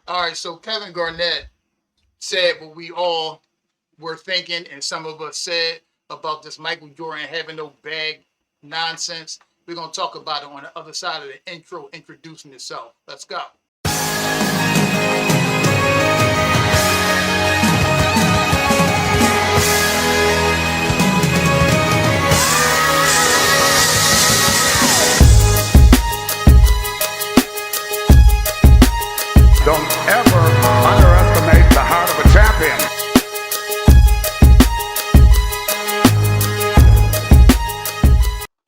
All right, so Kevin Garnett said what we all were thinking, and some of us said about this Michael Jordan having no bag nonsense. We're going to talk about it on the other side of the intro, introducing itself. Let's go. Don't ever underestimate the heart of a champion.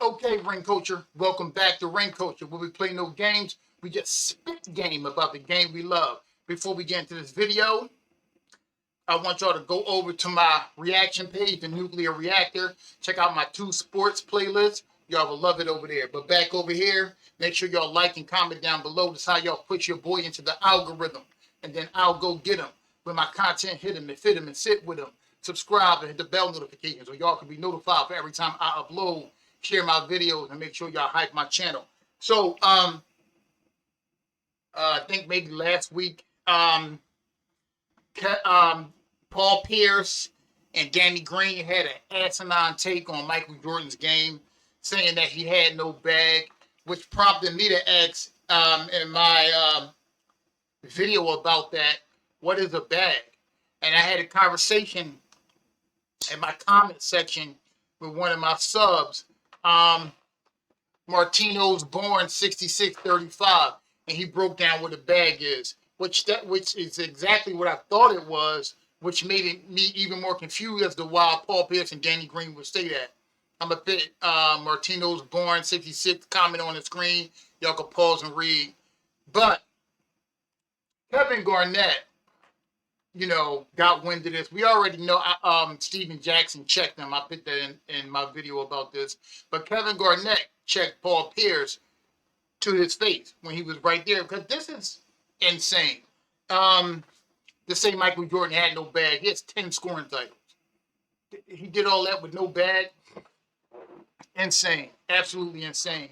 Okay, Ring Culture, welcome back to Ring Culture, where we play no games. We just spit game about the game we love. Before we get into this video, I want y'all to go over to my reaction page, the Nuclear Reactor. Check out my 2 sports playlists. Y'all will love it over there. But back over here, make sure y'all like and comment down below. That's how y'all put your boy into the algorithm. And then I'll go get him. When my content hit him and fit him and sit with him. Subscribe and hit the bell notification so y'all can be notified for every time I upload. Share my videos and make sure y'all hype my channel. So, I think maybe last week, Paul Pierce and Danny Green had an asinine take on Michael Jordan's game, saying that he had no bag, which prompted me to ask in my video about that, what is a bag? And I had a conversation in my comment section with one of my subs, Martino's Born 6635, and he broke down what a bag is, which is exactly what I thought it was, which made me even more confused as to why Paul Pierce and Danny Green would say that. I'm gonna put Martino's Born 66 comment on the screen. Y'all can pause and read. But Kevin Garnett, you know, got wind of this. We already know Steven Jackson checked him. I put that in my video about this. But Kevin Garnett checked Paul Pierce to his face when he was right there, because this is insane. To say Michael Jordan had no bag. He has 10 scoring titles. He did all that with no bag. Insane. Absolutely insane.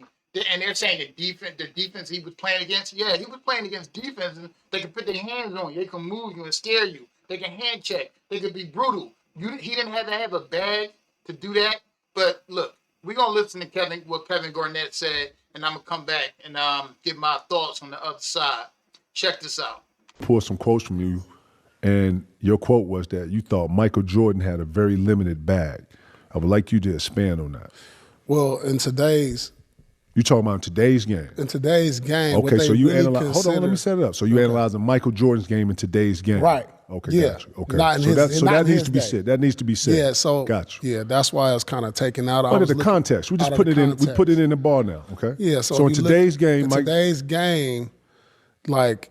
And they're saying the defense he was playing against, yeah, he was playing against defense. They can put their hands on you. They can move you and scare you. They can hand check. They can be brutal. He didn't have to have a bag to do that. But look, we're going to listen to what Kevin Garnett said, and I'm going to come back and give my thoughts on the other side. Check this out. Pull some quotes from you, and your quote was that you thought Michael Jordan had a very limited bag. I would like you to expand on that. Well, in today's... You talking about today's game? In today's game, okay. So you really analyze. Hold on, let me set it up. So you analyzing Michael Jordan's game in today's game, right? Okay, yeah. Gotcha. Okay, not in so his, that needs his to be day. said. That needs to be said. Yeah. So gotcha. Yeah, that's why I was kind of taken out. But in the context, we just put it in. We put it in the bar now. Okay. Yeah. So in today's game, today's game, like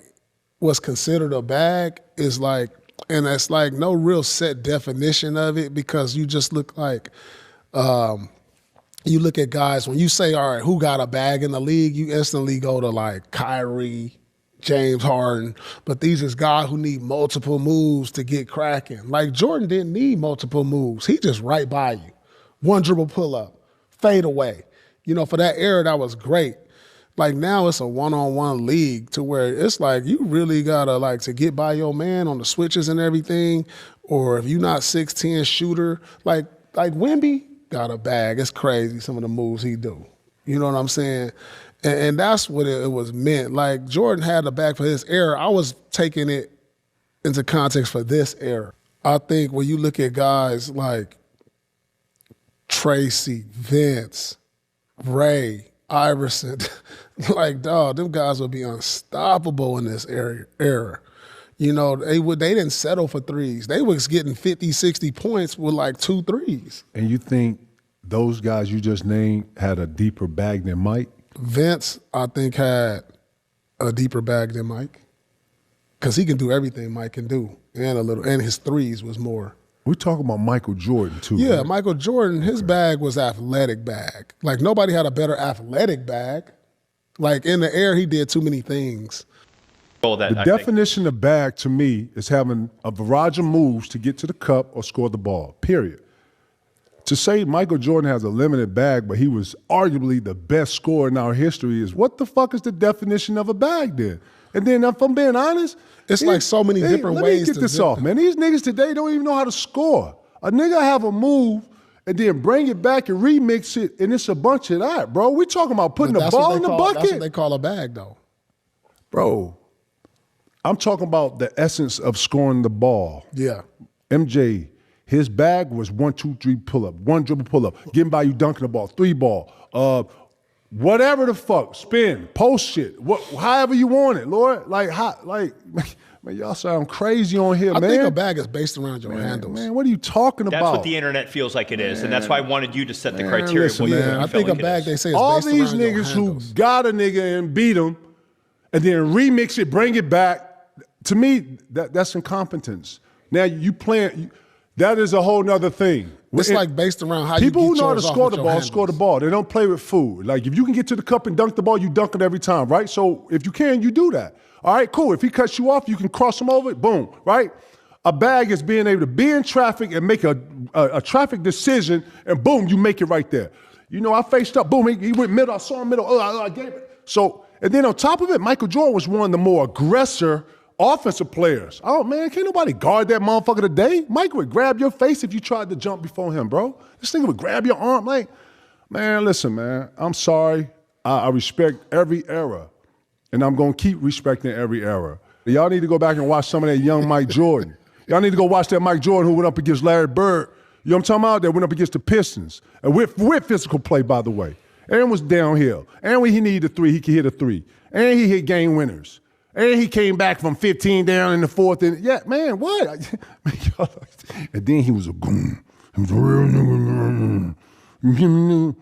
what's considered a bag is like, and it's like no real set definition of it, because you just look like. You look at guys, when you say, all right, who got a bag in the league, you instantly go to like Kyrie, James Harden. But these is guys who need multiple moves to get cracking. Like Jordan didn't need multiple moves. He just right by you. One dribble pull up, fade away. You know, for that era, that was great. Like now it's a one-on-one league to where it's like you really gotta like to get by your man on the switches and everything. Or if you're not 6'10" shooter, like Wemby, got a bag. It's crazy some of the moves he do. You know what I'm saying? And that's what it was meant. Like Jordan had a bag for his era. I was taking it into context for this era. I think when you look at guys like Tracy, Vince, Ray, Iverson, like dog, them guys would be unstoppable in this era. You know, they didn't settle for threes. They was getting 50, 60 points with like 2 threes. And you think those guys you just named had a deeper bag than Mike? Vince, I think, had a deeper bag than Mike, because he can do everything Mike can do, and his threes was more. We're talking about Michael Jordan too. Yeah, right? Michael Jordan, his bag was athletic bag. Like nobody had a better athletic bag. Like in the air, he did too many things. The definition of bag to me is having a barrage of moves to get to the cup or score the ball, period. To say Michael Jordan has a limited bag, but he was arguably the best scorer in our history is what the fuck is the definition of a bag then? And then if I'm being honest, It's like so many different ways Let me to get this zip off, it. man. These niggas today don't even know how to score. A nigga have a move and then bring it back and remix it, and it's a bunch of that, bro. We talking about putting the That's what ball they in the call- bucket. That's what they call a bag, though. Bro, I'm talking about the essence of scoring the ball. Yeah. MJ, his bag was 1, 2, 3 pull up, 1 dribble pull up, getting by you dunking the ball, 3 ball, whatever the fuck, spin, post shit, however you want it, Lord. Man, y'all sound crazy on here, man. I think a bag is based around your handles. Man, what are you talking That's about? what the internet feels like it is, and that's why I wanted you to set the criteria. listen, of what man, you I felt think a like it bag is. they say is All based these around your niggas who handles. got a nigga and beat him and then remix it, bring it back, to me, that's incompetence. Now you playing, that is a whole nother thing. It's like based around how people you who get know how to yours off score with the your ball, handles. score the ball. They don't play with food. Like if you can get to the cup and dunk the ball, you dunk it every time, right? So if you can, you do that. All right, cool. If he cuts you off, you can cross him over, boom, right? A bag is being able to be in traffic and make a traffic decision, and boom, you make it right there. You know, I faced up, boom, he went middle, I saw him middle, I gave it. So, and then on top of it, Michael Jordan was one of the more aggressor offensive players. Oh, man, can't nobody guard that motherfucker today. Mike would grab your face if you tried to jump before him, bro. This nigga would grab your arm. Like, man, listen, man, I'm sorry. I respect every era, and I'm going to keep respecting every era. Y'all need to go back and watch some of that young Mike Jordan. Y'all need to go watch that Mike Jordan who went up against Larry Bird. You know what I'm talking about? That went up against the Pistons. And with physical play, by the way. And was downhill. And when he needed a 3, he could hit a 3. And he hit game winners. And he came back from 15 down in the 4th. And yeah, man, what? And then he was a goon. He was a real nigga.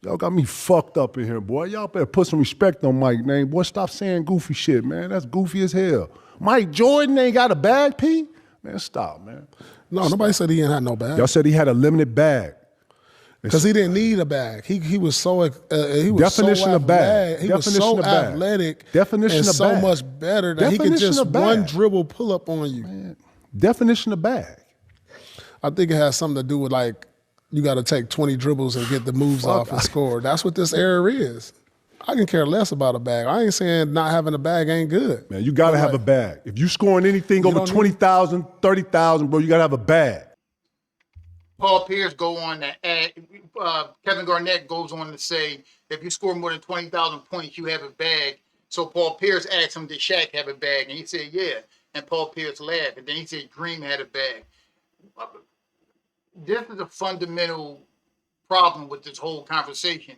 Y'all got me fucked up in here, boy. Y'all better put some respect on Mike's name. Boy, stop saying goofy shit, man. That's goofy as hell. Mike Jordan ain't got a bag, P? Man, stop, man. No, nobody said he didn't have no bag. Y'all said he had a limited bag. Because he didn't need a bag. He was so he was Definition so of bag. He was Definition so of bag. athletic Definition and of so bag. much better that he could Definition just of bag. one dribble pull up on you. Man, definition of bag. I think it has something to do with like you got to take 20 dribbles and get the moves off and score. That's what this era is. I can care less about a bag. I ain't saying not having a bag ain't good. Man, you got to have a bag. If you scoring anything over don't need- 20,000, 30,000, bro, you got to have a bag. Paul Pierce go on to add, Kevin Garnett goes on to say, if you score more than 20,000 points, you have a bag. So Paul Pierce asked him, did Shaq have a bag? And he said, yeah. And Paul Pierce laughed. And then he said, Dream had a bag. This is a fundamental problem with this whole conversation.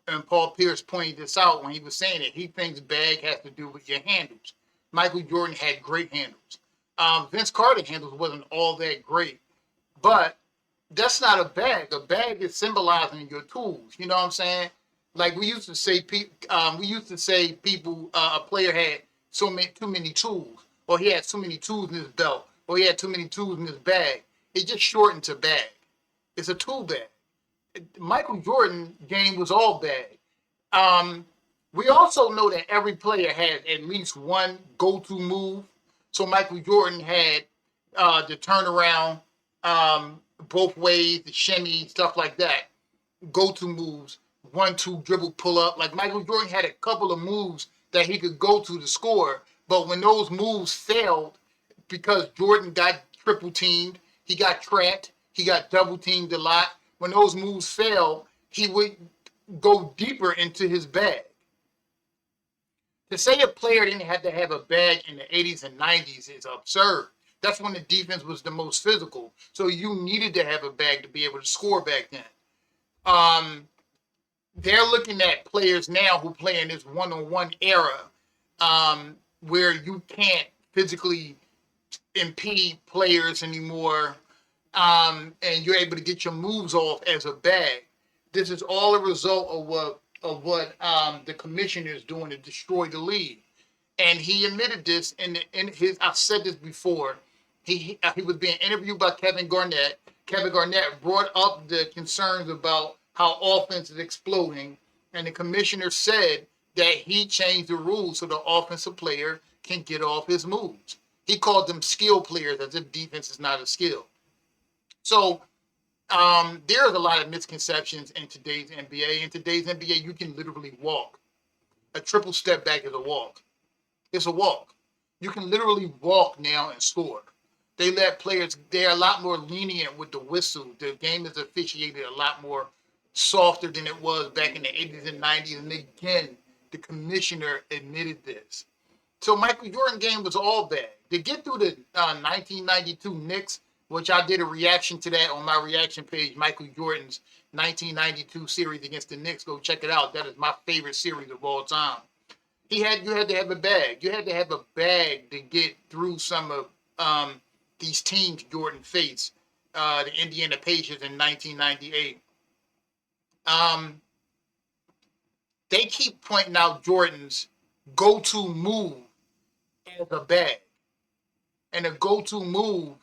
And Paul Pierce pointed this out when he was saying it. He thinks bag has to do with your handles. Michael Jordan had great handles. Vince Carter's handles wasn't all that great. But that's not a bag. A bag is symbolizing your tools. You know what I'm saying? Like we used to say, people, a player had too many tools, or he had too many tools in his belt, or he had too many tools in his bag. It just shortened to bag. It's a tool bag. Michael Jordan game was all bag. We also know that every player has at least one go-to move. So Michael Jordan had the turnaround, both ways, the shimmy, stuff like that. Go-to moves, 1-2 dribble pull up. Like Michael Jordan had a couple of moves that he could go to score. But when those moves failed, because Jordan got triple teamed, he got trapped, he got double teamed a lot. When those moves failed, he would go deeper into his bag. To say a player didn't have to have a bag in the 80s and 90s is absurd. That's when the defense was the most physical. So you needed to have a bag to be able to score back then. They're looking at players now who play in this one-on-one era where you can't physically impede players anymore, and you're able to get your moves off as a bag. This is all a result of what the commissioner is doing to destroy the league. And he admitted this in his. I've said this before. He was being interviewed by Kevin Garnett. Kevin Garnett brought up the concerns about how offense is exploding, and the commissioner said that he changed the rules so the offensive player can get off his moves. He called them skill players as if defense is not a skill. So there's a lot of misconceptions in today's NBA. In today's NBA, you can literally walk. A triple step back is a walk. It's a walk. You can literally walk now and score. They let players, they're a lot more lenient with the whistle. The game is officiated a lot more softer than it was back in the 80s and 90s. And again, the commissioner admitted this. So Michael Jordan game was all bad. To get through the 1992 Knicks, which I did a reaction to that on my reaction page, Michael Jordan's 1992 series against the Knicks. Go check it out. That is my favorite series of all time. You had to have a bag. You had to have a bag to get through some of these teams Jordan faced. The Indiana Pacers in 1998. They keep pointing out Jordan's go-to move as a bag. And a go-to move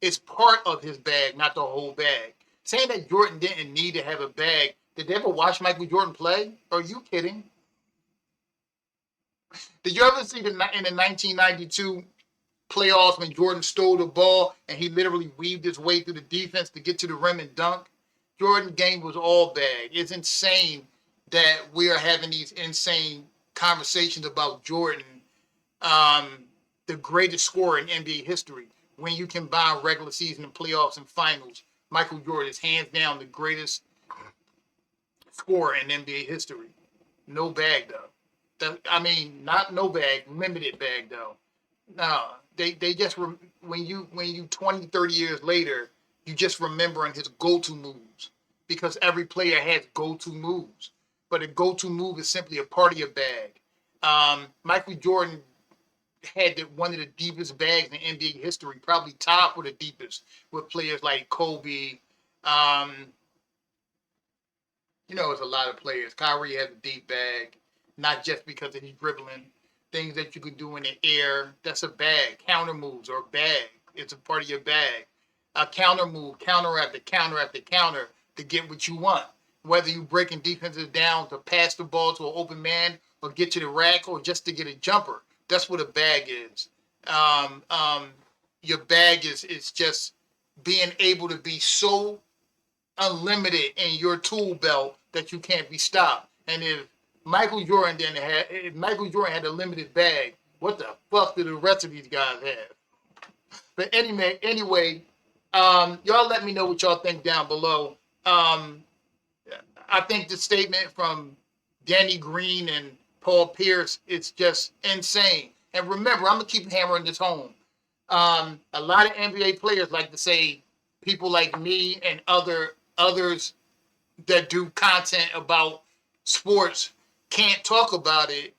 is part of his bag, not the whole bag. Saying that Jordan didn't need to have a bag, did they ever watch Michael Jordan play? Are you kidding? Did you ever see in the 1992 playoffs when Jordan stole the ball and he literally weaved his way through the defense to get to the rim and dunk? Jordan's game was all bag. It's insane that we are having these insane conversations about Jordan, the greatest scorer in NBA history. When you combine regular season and playoffs and finals, Michael Jordan is hands down the greatest scorer in NBA history. No bag though. Not no bag, limited bag though. No, they just when you 20, 30 years later, you just remembering his go-to moves because every player has go-to moves, but a go-to move is simply a part of your bag. Michael Jordan had one of the deepest bags in NBA history, probably top for the deepest, with players like Kobe. It's a lot of players. Kyrie has a deep bag, not just because of his dribbling. Things that you can do in the air, that's a bag. Counter moves or a bag. It's a part of your bag. A counter move, counter after counter after counter to get what you want. Whether you're breaking defenses down to pass the ball to an open man or get to the rack or just to get a jumper. That's what a bag is. Your bag is just being able to be so unlimited in your tool belt that you can't be stopped. And if Michael Jordan had a limited bag, what the fuck do the rest of these guys have? But anyway, y'all let me know what y'all think down below. I think the statement from Danny Green and Paul Pierce, it's just insane. And remember, I'm going to keep hammering this home. A lot of NBA players like to say people like me and others that do content about sports can't talk about it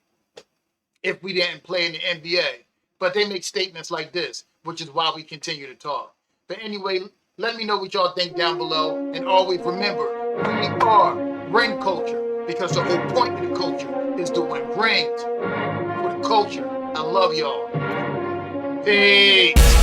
if we didn't play in the NBA. But they make statements like this, which is why we continue to talk. But anyway, let me know what y'all think down below. And always remember, we are ring culture because the whole point of the culture is to win rings for the culture. I love y'all. Peace.